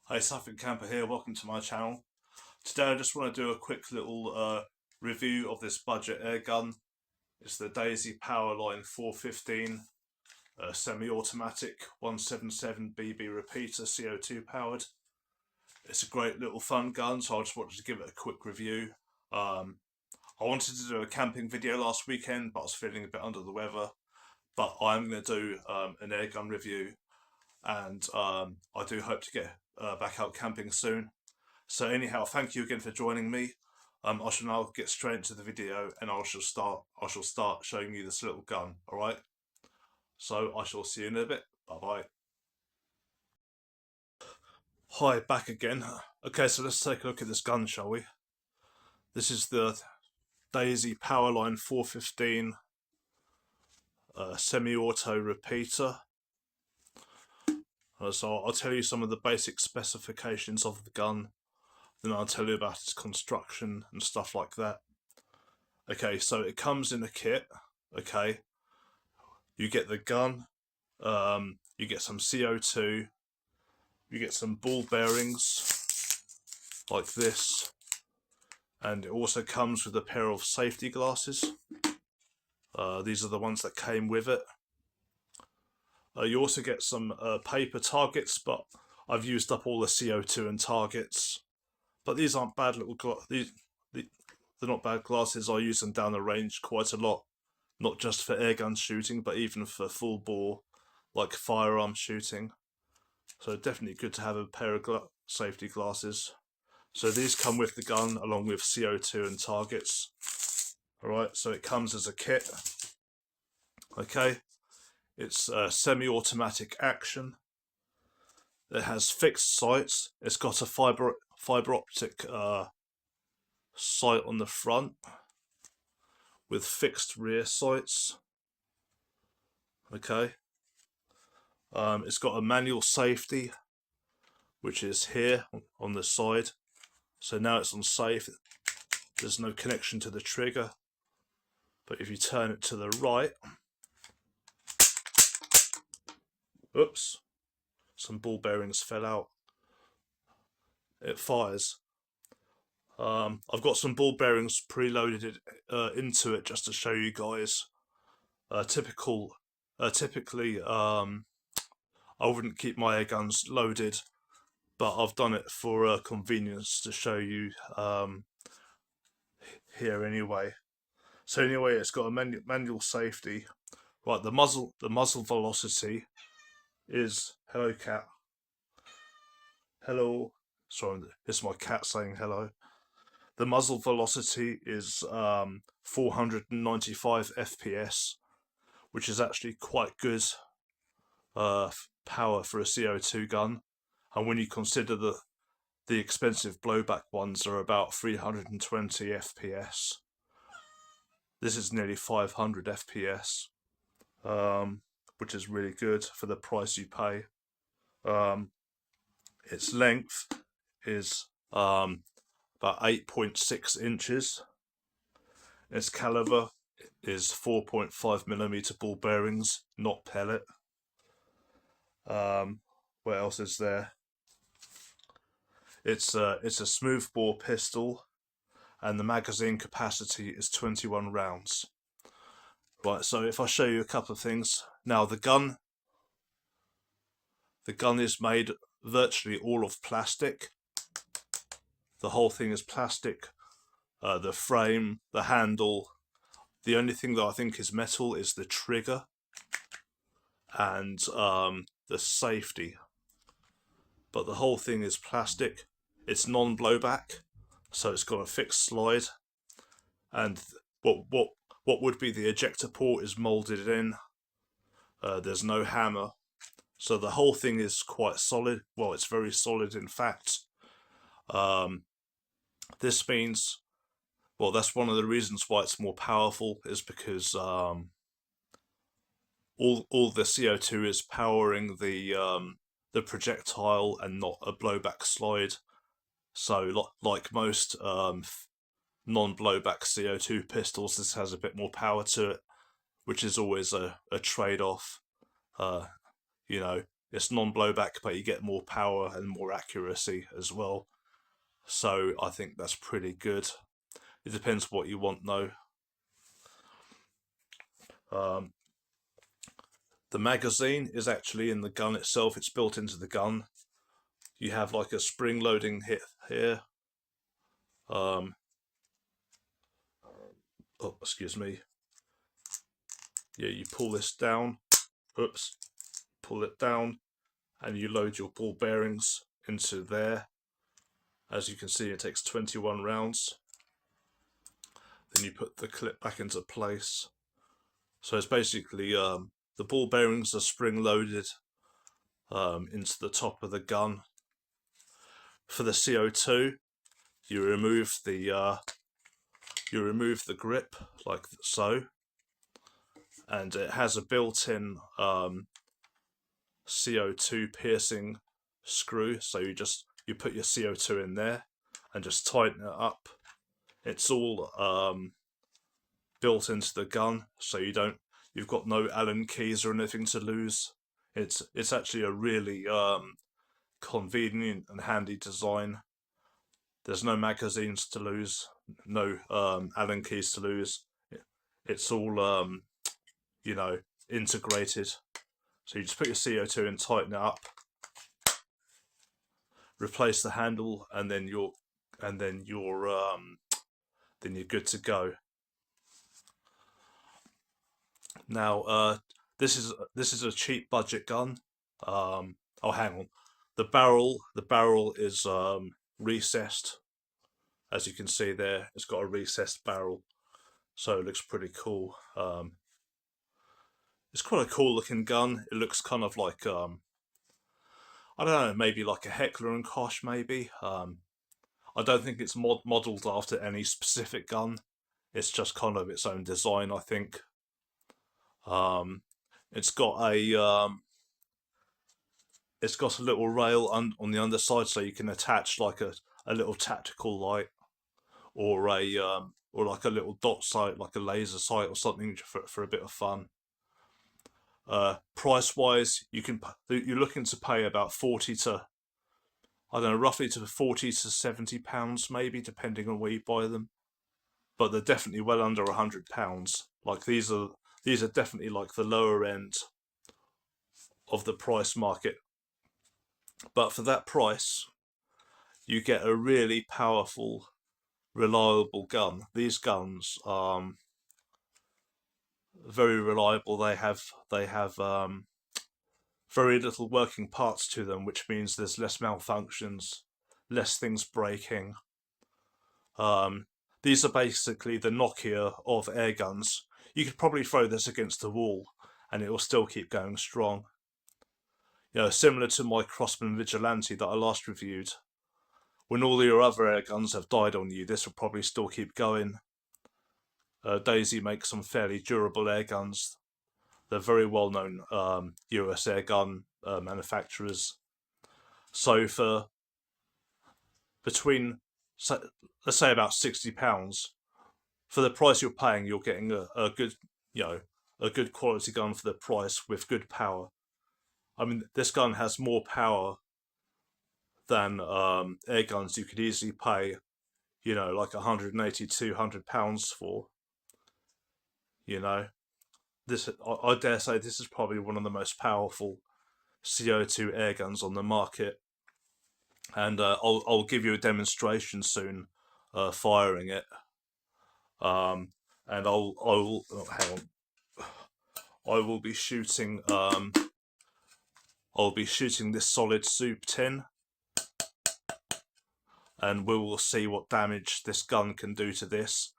Hi, Suffolk Camper here, welcome to my channel. Today I just want to do a quick little review of this budget air gun. It's the daisypowerline 415 semi-automatic 177 BB repeater, CO2 powered. It's a great little fun gun, so I just wanted to give it a quick review. I wanted to do a camping video last weekend, but I was feeling a bit under the weather. But I'm going to do an air gun review, and I do hope to get back out camping soon. So anyhow, thank you again for joining me. I shall now get straight into the video, and I shall start showing you this little gun. All right. So I shall see you in a bit. Bye bye. Hi, back again. Okay, so let's take a look at this gun, shall we? This is the daisypowerline 415 semi-auto repeater. So I'll tell you some of the basic specifications of the gun, then I'll tell you about its construction and stuff like that. Okay, so it comes in a kit. Okay, you get the gun, you get some CO2, you get some ball bearings like this, and it also comes with a pair of safety glasses. These are the ones that came with it. You also get some paper targets, but I've used up all the CO2 and targets. But these aren't bad little they're not bad glasses. I use them down the range quite a lot, not just for airgun shooting, but even for full bore, like firearm shooting. So definitely good to have a pair of safety glasses. So these come with the gun along with CO2 and targets. Alright, so it comes as a kit. Okay, it's semi-automatic action. It has fixed sights. It's got a fiber optic sight on the front with fixed rear sights. Okay. It's got a manual safety, which is here on the side. So now it's on safe. There's no connection to the trigger. But if you turn it to the right, oops, some ball bearings fell out. It fires. I've got some ball bearings preloaded into it just to show you guys. Typically, I wouldn't keep my air guns loaded, but I've done it for convenience to show you here anyway. So anyway, it's got a manual safety. Right, the muzzle velocity is, hello cat. Hello. Sorry, it's my cat saying hello. The muzzle velocity is 495 FPS, which is actually quite good power for a CO2 gun. And when you consider the expensive blowback ones are about 320 FPS, this is nearly 500 FPS, which is really good for the price you pay. Its length is about 8.6 inches. Its caliber is 4.5mm ball bearings, not pellet. What else is there? It's a smooth bore pistol, and the magazine capacity is 21 rounds. Right, so if I show you a couple of things now, the gun is made virtually all of plastic. The whole thing is plastic. The frame, the handle. The only thing that I think is metal is the trigger and the safety. But the whole thing is plastic. It's non-blowback, so it's got a fixed slide. And what would be the ejector port is molded in. There's no hammer. So the whole thing is quite solid. Well, it's very solid, in fact. This means, well, that's one of the reasons why it's more powerful, is because all the CO2 is powering the projectile and not a blowback slide. So like most non-blowback CO2 pistols, this has a bit more power to it, which is always a trade-off. You know, It's non-blowback, but you get more power and more accuracy as well. So I think that's pretty good. It depends what you want though. Um, the magazine is actually in the gun itself. It's built into the gun. You have like a spring loading hit here. Oh, excuse me. Yeah, you pull this down. Oops. Pull it down, and you load your ball bearings into there. As you can see, it takes 21 rounds. Then you put the clip back into place. So it's basically the ball bearings are spring loaded into the top of the gun. For the CO2, you remove the grip like so, and it has a built-in CO2 piercing screw. So you put your CO2 in there and just tighten it up. It's all built into the gun, so you've got no Allen keys or anything to lose. It's actually a really convenient and handy design. There's no magazines to lose, no Allen keys to lose. It's all integrated. So you just put your CO2 in, tighten it up, replace the handle, and then you're good to go. Now, this is a cheap budget gun. Oh, hang on. The barrel is recessed. As you can see there, it's got a recessed barrel, so it looks pretty cool. It's quite a cool looking gun. It looks kind of like I don't know, maybe like a Heckler and Koch, maybe. I don't think it's modelled after any specific gun. It's just kind of its own design, I think. It's got a little rail on the underside, so you can attach like a little tactical light, or or like a little dot sight, like a laser sight or something for a bit of fun. Price wise, you're looking to pay about 40 to, I don't know, roughly to 40 to 70 pounds maybe, depending on where you buy them. But they're definitely well under £100. Like these are definitely like the lower end of the price market. But for that price, you get a really powerful, reliable gun. These guns are very reliable. They have very little working parts to them, which means there's less malfunctions, less things breaking. These are basically the Nokia of air guns. You could probably throw this against the wall and it will still keep going strong. You know, similar to my Crossman Vigilante that I last reviewed. When all your other air guns have died on you, this will probably still keep going. Daisy makes some fairly durable air guns. They're very well known US air gun manufacturers. So for between, let's say about £60, for the price you're paying, you're getting a good, a good quality gun for the price with good power. I mean, this gun has more power than air guns you could easily pay, like £180, £200 for. This, I dare say this is probably one of the most powerful CO2 air guns on the market. And I'll give you a demonstration soon, firing it. And I'll hang on. I will be shooting. I'll be shooting this solid soup tin, and we will see what damage this gun can do to this,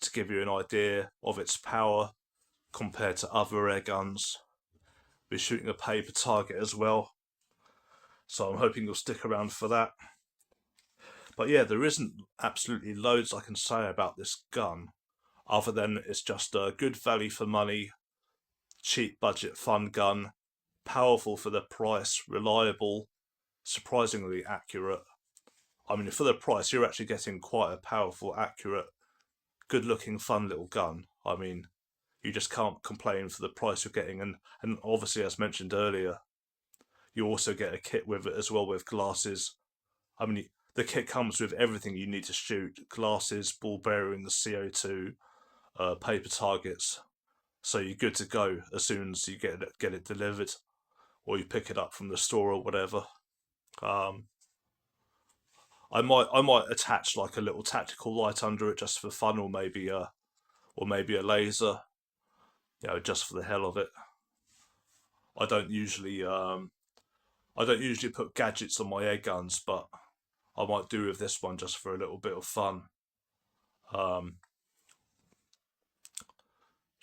to give you an idea of its power compared to other air guns. We're shooting a paper target as well, so I'm hoping you'll stick around for that. But yeah, there isn't absolutely loads I can say about this gun, other than it's just a good value for money, cheap budget fun gun, powerful for the price, reliable, surprisingly accurate. I mean, for the price, you're actually getting quite a powerful, accurate, good looking, fun little gun. I mean, you just can't complain for the price you're getting. And obviously, as mentioned earlier, you also get a kit with it as well, with glasses. I mean, the kit comes with everything you need to shoot: glasses, ball bearings, CO2, paper targets. So you're good to go as soon as you get it delivered, or you pick it up from the store or whatever. Um, I might attach like a little tactical light under it just for fun, or maybe a laser, just for the hell of it. I don't usually put gadgets on my air guns, but I might do with this one just for a little bit of fun.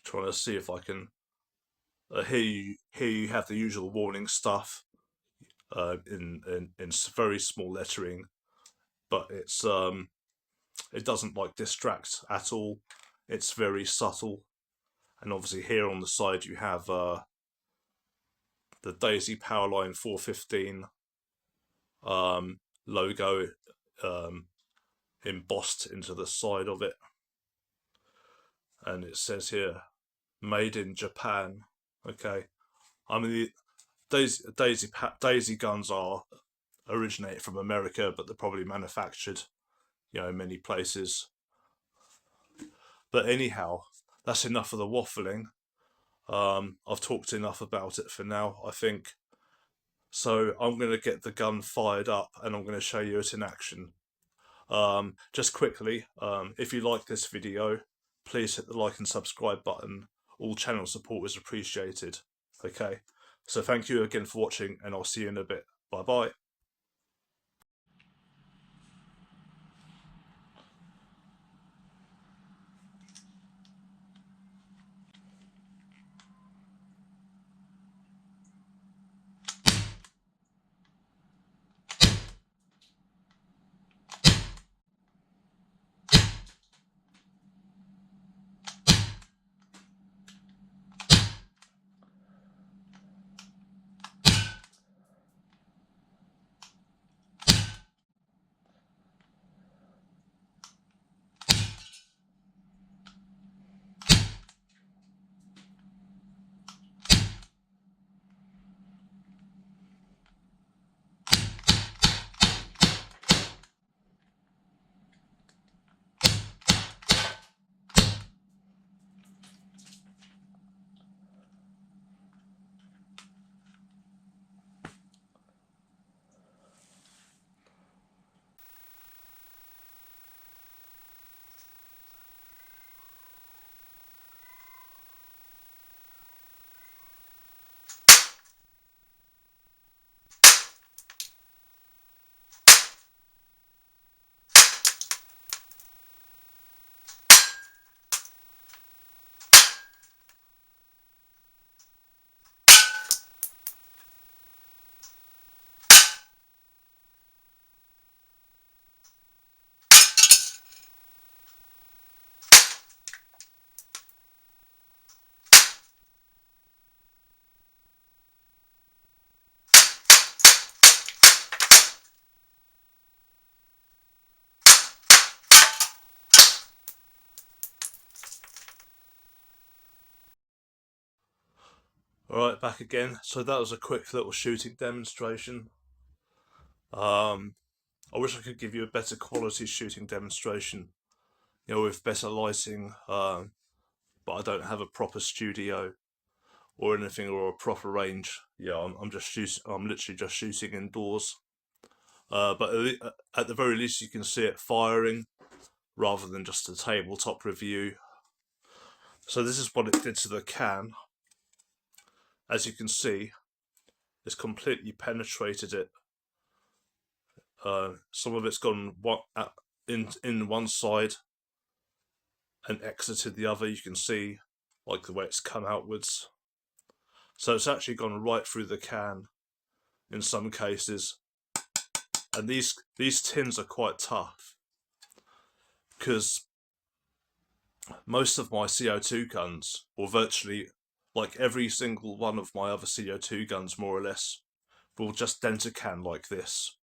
Trying to see if I can. Here you have the usual warning stuff in very small lettering, but it doesn't like distract at all. It's very subtle, and obviously here on the side you have the Daisy Powerline 415 logo embossed into the side of it, and it says here, "Made in Japan." Okay, I mean Daisy guns originate from America, but they're probably manufactured, in many places. But anyhow, that's enough of the waffling. I've talked enough about it for now, I think. So I'm going to get the gun fired up and I'm going to show you it in action. Just quickly, if you like this video, please hit the like and subscribe button. All channel support is appreciated. Okay, so thank you again for watching, and I'll see you in a bit. Bye bye. Alright, back again. So that was a quick little shooting demonstration. I wish I could give you a better quality shooting demonstration, with better lighting, but I don't have a proper studio or anything, or a proper range. I'm just shooting. I'm literally just shooting indoors. But at the very least, you can see it firing rather than just a tabletop review. So this is what it did to the can. As you can see, it's completely penetrated it. Some of it's gone in one side and exited the other. You can see like the way it's come outwards. So it's actually gone right through the can in some cases. And these tins are quite tough, because most of my CO2 guns, or virtually like every single one of my other CO2 guns more or less, will just dent a can like this.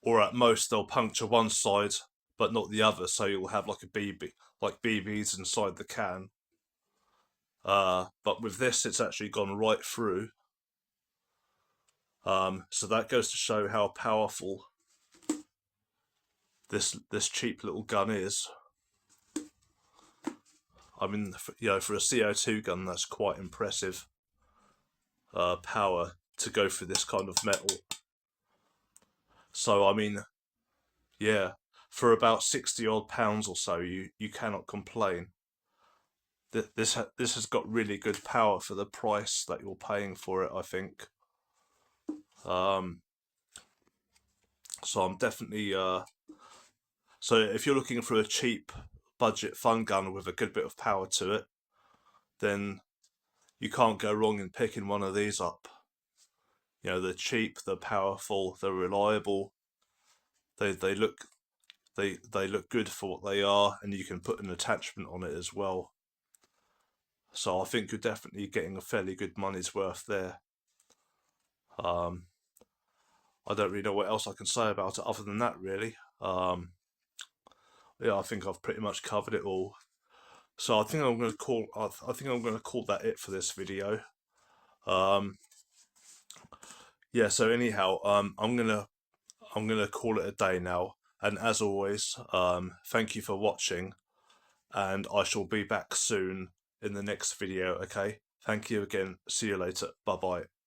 Or at most they'll puncture one side but not the other, so you'll have like a BB, like BBs inside the can. But with this, it's actually gone right through. So that goes to show how powerful this cheap little gun is. I mean, for a CO2 gun, that's quite impressive power to go for this kind of metal. So I mean, yeah, for about 60 odd pounds or so, you cannot complain. This has got really good power for the price that you're paying for it, I think. So I'm definitely so if you're looking for a cheap budget fun gun with a good bit of power to it, then you can't go wrong in picking one of these up. They're cheap, they're powerful, they're reliable. They look good for what they are, and you can put an attachment on it as well. So I think you're definitely getting a fairly good money's worth there. I don't really know what else I can say about it other than that, really. Yeah, I think I've pretty much covered it all. So I think I'm going to call. I think I'm going to call that it for this video. Yeah. So anyhow, I'm gonna call it a day now. And as always, thank you for watching, and I shall be back soon in the next video. Okay. Thank you again. See you later. Bye bye.